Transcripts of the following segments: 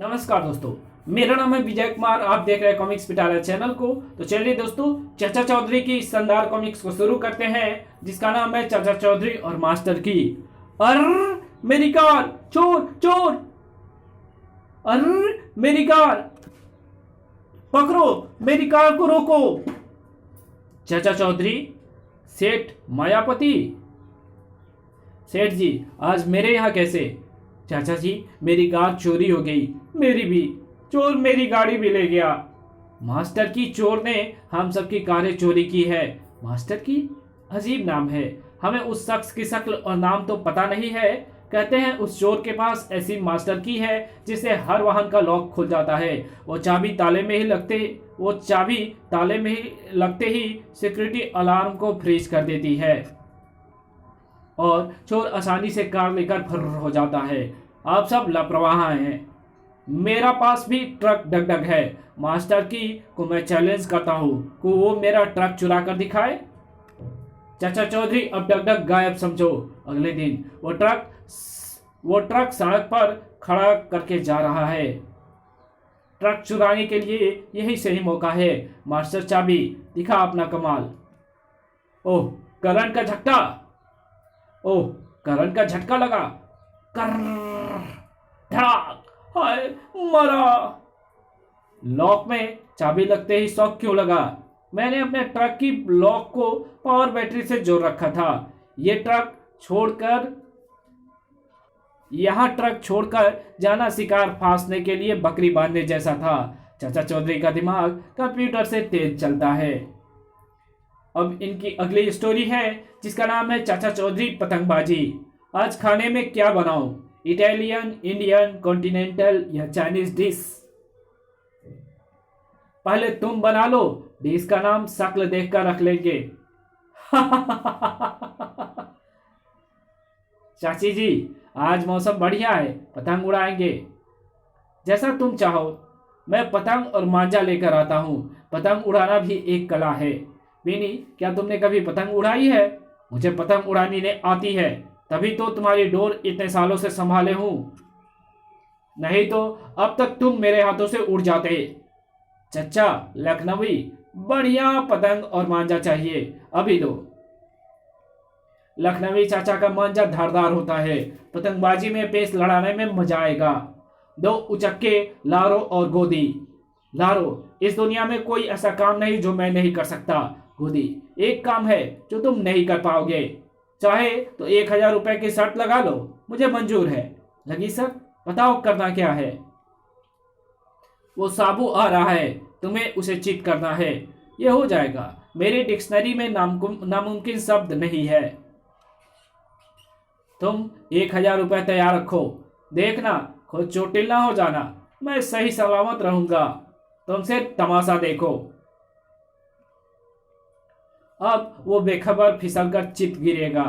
नमस्कार दोस्तों, मेरा नाम है विजय कुमार। आप देख रहे हैं कॉमिक्स पिटारा चैनल को। तो चलिए दोस्तों, चाचा चौधरी की इस शानदार कॉमिक्स को शुरू करते हैं, जिसका नाम है चाचा चौधरी और मास्टर की। अर मेरी कार, चोर चोर, अर मेरी कार पकड़ो, मेरी कार को रोको। चाचा चौधरी, सेठ मायापति। सेठ जी, आज मेरे यहाँ कैसे? चाचा जी, मेरी कार चोरी हो गई। मेरी भी। चोर मेरी गाड़ी भी ले गया। मास्टर की, चोर ने हम सबकी कारें चोरी की है। मास्टर की? अजीब नाम है। हमें उस शख्स की शक्ल और नाम तो पता नहीं है। कहते हैं उस चोर के पास ऐसी मास्टर की है जिससे हर वाहन का लॉक खुल जाता है। वो चाबी ताले में ही लगते ही सिक्योरिटी अलार्म को फ्रीज कर देती है और चोर आसानी से कार लेकर फर्र हो जाता है। आप सब लापरवाह हैं। मेरा पास भी ट्रक डगडग है। मास्टर की को मैं चैलेंज करता हूँ कि वो मेरा ट्रक चुरा कर दिखाए। चाचा चौधरी, अब डगडग गायब समझो। अगले दिन वो ट्रक सड़क पर खड़ा करके जा रहा है। ट्रक चुराने के लिए यही सही मौका है। मास्टर, चाबी दिखा अपना कमाल। ओह, करंट का झटका। ओह, करंट का झटका लगा। कर धड़ाक, हाय मरा। लॉक में चाबी लगते ही शॉक क्यों लगा? मैंने अपने ट्रक की लॉक को पावर बैटरी से जोड़ रखा था। यहाँ ट्रक छोड़कर जाना शिकार फांसने के लिए बकरी बांधने जैसा था। चाचा चौधरी का दिमाग कंप्यूटर से तेज चलता है। अब इनकी अगली स्टोरी है, जिसका नाम है चाचा चौधरी पतंगबाजी। आज खाने में क्या बनाऊं? इटालियन, इंडियन, कॉन्टिनेंटल या चाइनीज डिश? पहले तुम बना लो। डिश का नाम शक्ल देखकर रख लेंगे। चाची जी, आज मौसम बढ़िया है, पतंग उड़ाएंगे। जैसा तुम चाहो। मैं पतंग और मांझा लेकर आता हूँ। पतंग उड़ाना भी एक कला है। बीनी, क्या तुमने कभी पतंग उड़ाई है? मुझे पतंग उड़ानी ने आती है, तभी तो तुम्हारी डोर इतने सालों से संभाले हूं। नहीं तो अब तक तुम मेरे हाथों से उड़ जाते। चच्चा, लखनवी बढ़िया पतंग और मांझा चाहिए, अभी लो। लखनवी चाचा का मांझा धारदार होता है। पतंगबाजी में पेश लड़ाने में मजा आएगा। दो उचक्के, लारो और गोदी। लारो, इस दुनिया में कोई ऐसा काम नहीं जो मैं नहीं कर सकता। गोदी, एक काम है जो तुम नहीं कर पाओगे। चाहे तो 1,000 रुपए की शर्त लगा लो, मुझे मंजूर है। लगी शर्त? बताओ करना क्या है। वो साबू आ रहा है, तुम्हें उसे चीट करना है। ये हो जाएगा। मेरी डिक्शनरी में नामुमकिन शब्द नहीं है। तुम 1,000 रुपए तैयार रखो। देखना खुद चोटिल ना हो जाना। मैं सही सलामत रहूंगा। तुमसे तमाशा देखो। अब वो बेखबर फिसलकर चित गिरेगा।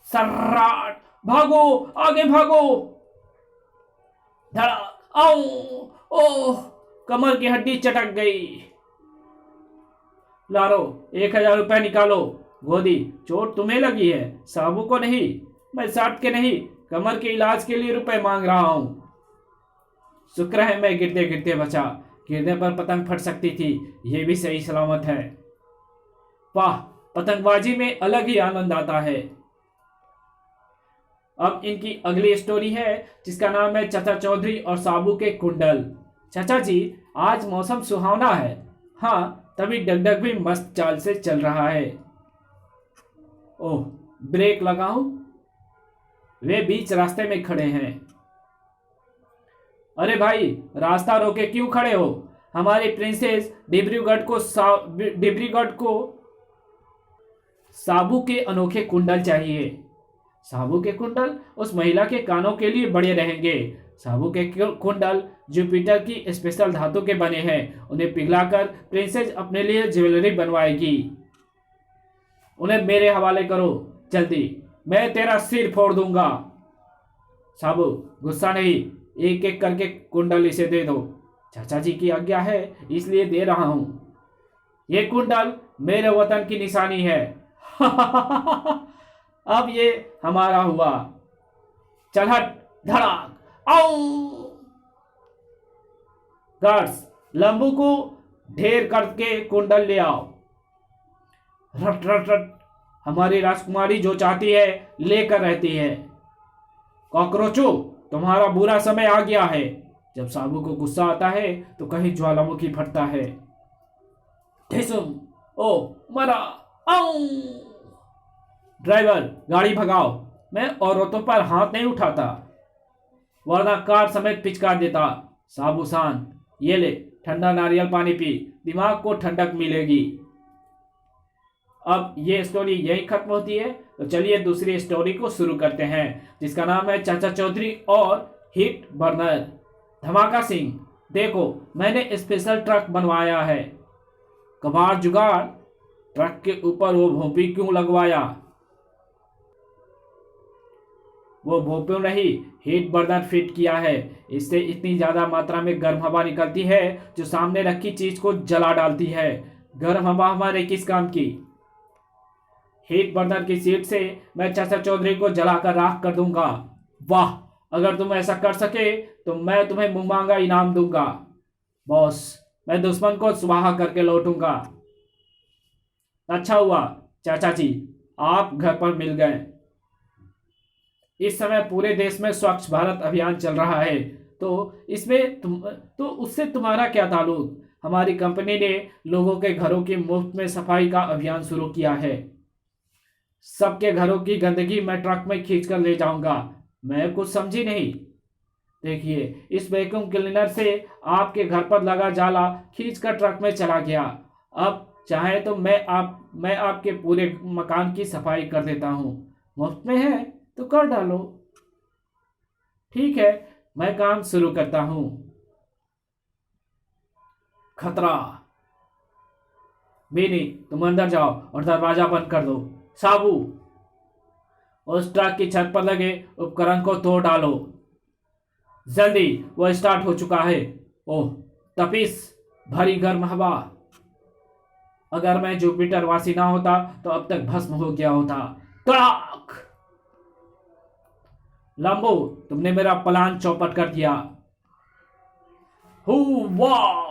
सर्राट, भागो, आगे भागो। धड़ाक, आओ, ओह, कमर की हड्डी चटक गई। लारो, 1,000 रुपए निकालो। गोदी, चोट तुम्हें लगी है, साबू को नहीं। मैं शर्ट के नहीं, कमर के इलाज के लिए रुपए मांग रहा हूं। शुक्र है मैं गिरते गिरते बचा। गिरने पर पतंग फट सकती थी, यह भी सही सलामत है। वाह, पतंगबाजी में अलग ही आनंद आता है। अब इनकी अगली स्टोरी है, जिसका नाम है चाचा चौधरी और साबू के कुंडल। चाचा जी, आज मौसम सुहावना है। हाँ, तभी डगडग भी मस्त चाल से चल रहा है। ओह, ब्रेक लगाऊं? वे बीच रास्ते में खड़े हैं। अरे भाई, रास्ता रोके क्यों खड़े हो? हमारी प्रिंसेस डिब्रूगढ़ को साबू के अनोखे कुंडल चाहिए। साबू के कुंडल उस महिला के कानों के लिए बड़े रहेंगे। साबू के कुंडल जुपिटर की स्पेशल धातु के बने हैं। उन्हें पिघलाकर प्रिंसेस अपने लिए ज्वेलरी बनवाएगी। उन्हें मेरे हवाले करो जल्दी, मैं तेरा सिर फोड़ दूंगा। साबू, गुस्सा नहीं, एक एक करके कुंडल इसे दे दो। चाचा जी की आज्ञा है, इसलिए दे रहा हूं। ये कुंडल मेरे वतन की निशानी है। अब ये हमारा हुआ। चल हट, धड़ाक, आओ! गार्ड्स, लंबू को ढेर करके कुंडल ले आओ। रट रट रट, हमारी राजकुमारी जो चाहती है लेकर रहती है। कॉकरोचो, तुम्हारा बुरा समय आ गया है। जब साबू को गुस्सा आता है तो कहीं ज्वालामुखी फटता है। ढिसुम, ओ मरा, आओ! ड्राइवर, गाड़ी भगाओ। मैं औरतों पर हाथ नहीं उठाता, वरना कार समेत पिचकार देता। साबू शांत, ये ले ठंडा नारियल पानी पी, दिमाग को ठंडक मिलेगी। अब ये स्टोरी यही खत्म होती है। तो चलिए दूसरी स्टोरी को शुरू करते हैं, जिसका नाम है चाचा चौधरी और हिट बर्नर। धमाका सिंह, देखो मैंने स्पेशल ट्रक बनवाया है। कबाड़ जुगाड़, ट्रक के ऊपर वो भोंपी क्यों लगवाया? वो भोंपू नहीं, हीट बर्नर फिट किया है। इससे इतनी ज्यादा मात्रा में गर्म हवा निकलती है जो सामने रखी चीज को जला डालती है। गर्म हवा हमारे किस काम की? हीट बर्नर की सीट से मैं चाचा चौधरी को जलाकर राख कर दूंगा। वाह, अगर तुम ऐसा कर सके तो मैं तुम्हें मुंह मांगा इनाम दूंगा। बॉस, मैं दुश्मन को सुबह करके लौटूंगा। अच्छा हुआ चाचा जी, आप घर पर मिल गए। इस समय पूरे देश में स्वच्छ भारत अभियान चल रहा है, तो उससे तुम्हारा क्या ताल्लुक? हमारी कंपनी ने लोगों के घरों की मुफ्त में सफाई का अभियान शुरू किया है। सबके घरों की गंदगी मैं ट्रक में खींच कर ले जाऊंगा। मैं कुछ समझी नहीं। देखिए, इस वैक्यूम क्लीनर से आपके घर पर लगा जाला खींचकर ट्रक में चला गया। अब चाहे तो मैं आपके पूरे मकान की सफाई कर देता हूँ। मुफ्त में है तो कर डालो। ठीक है, मैं काम शुरू करता हूँ। खतरा। बेनी, तुम अंदर जाओ और दरवाजा बंद कर दो। साबू, उस ट्रक की छत पर लगे उपकरण को तोड़ डालो। जल्दी, वो स्टार्ट हो चुका है। ओह, तपिश भरी गर्म हवा। अगर मैं जुपिटर वासी ना होता तो अब तक भस्म हो गया होता। कड़ाक! लंबू, तुमने मेरा प्लान चौपट कर दिया। वाह!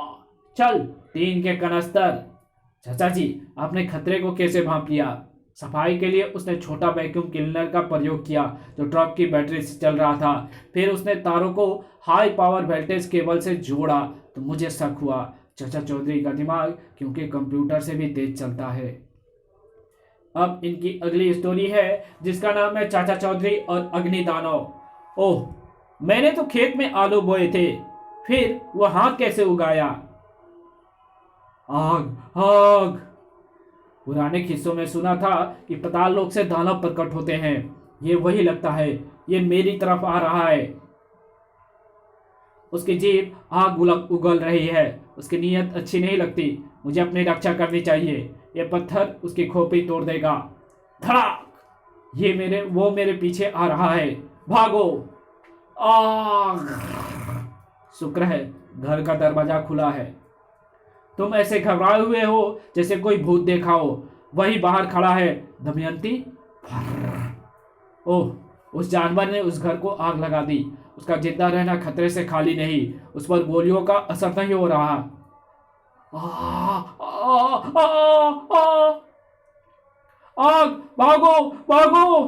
चल, 3 के कनस्तर। चाचा जी, आपने खतरे को कैसे भांप लिया? सफाई के लिए उसने छोटा वैक्यूम क्लीनर का प्रयोग किया जो ट्रक की बैटरी से चल रहा था। फिर उसने तारों को हाई पावर वोल्टेज केबल से जोड़ा तो मुझे शक हुआ चाचा चौधरी का दिमाग क्योंकि कंप्यूटर से भी तेज चलता है। अब इनकी अगली स्टोरी है जिसका नाम है चाचा चौधरी और अग्नि दानव। ओह, मैंने तो खेत में आलू बोए थे, फिर वो हाथ कैसे उगाया? आग आग! पुराने किस्सों में सुना था कि पाताल लोक से दानव प्रकट होते हैं। ये वही लगता है। ये मेरी तरफ आ रहा है। उसकी जीभ आग उगल रही है। उसकी नीयत अच्छी नहीं लगती। मुझे अपनी रक्षा करनी चाहिए। ये पत्थर उसकी खोपड़ी तोड़ देगा। धड़ाक! वो मेरे पीछे आ रहा है। भागो! आग! शुक्र है घर का दरवाजा खुला है। तुम ऐसे घबराए हुए हो जैसे कोई भूत देखा हो। वही बाहर खड़ा है। दमयंती। ओह, उस जानवर ने उस घर को आग लगा दी। उसका जिंदा रहना खतरे से खाली नहीं। उस पर गोलियों का असर नहीं हो रहा। आग! भागो भागो!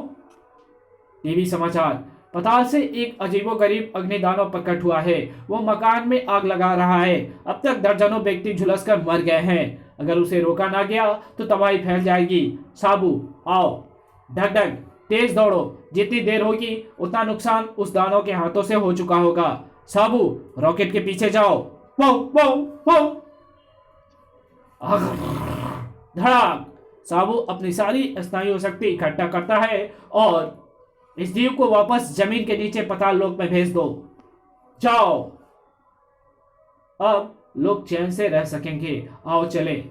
टीवी समाचार। पताल से एक अजीबोगरीब अग्निदानव प्रकट हुआ है। वो मकान में आग लगा रहा है। अब तक दर्जनों व्यक्ति झुलसकर मर गए हैं। अगर उसे रोका ना गया तो तबाही फैल जाएगी। साबू, आओ। ढक ढक, तेज दौड़ो। जितनी देर होगी उतना नुकसान उस दानव के हाथों से हो चुका होगा। साबू, रॉकेट के पीछे जाओ। वो वो वो! धड़ाक! साबू अपनी सारी स्नायु शक्ति इकट्ठा करता है और इस द्वीप को वापस जमीन के नीचे पाताल लोक में भेज दो। जाओ। अब लोग चैन से रह सकेंगे। आओ चले।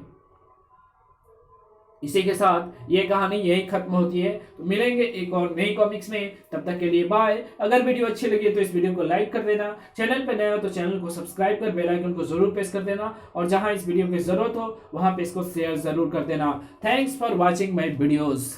इसी के साथ ये कहानी यही खत्म होती है। तो मिलेंगे एक और नई कॉमिक्स में। तब तक के लिए बाय। अगर वीडियो अच्छी लगी तो इस वीडियो को लाइक कर देना। चैनल पर नए हो तो चैनल को सब्सक्राइब कर बेल आइकन को जरूर प्रेस कर देना। और जहां इस वीडियो की जरूरत हो वहां पे इसको शेयर जरूर कर देना। Thanks for watching my videos.